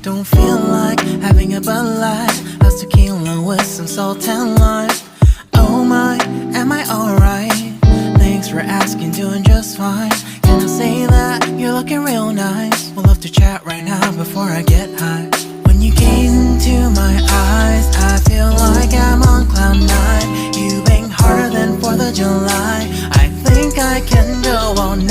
Don't feel like having a Bud Light, how's tequila with some salt and lime? Oh my, am I alright? Thanks for asking, doing just fine. Can I say that you're looking real nice? We'll love to chat right now before I get high. When you gaze into my eyes, I feel like I'm on cloud nine. You bang harder than 4th of July. I think I can go all night.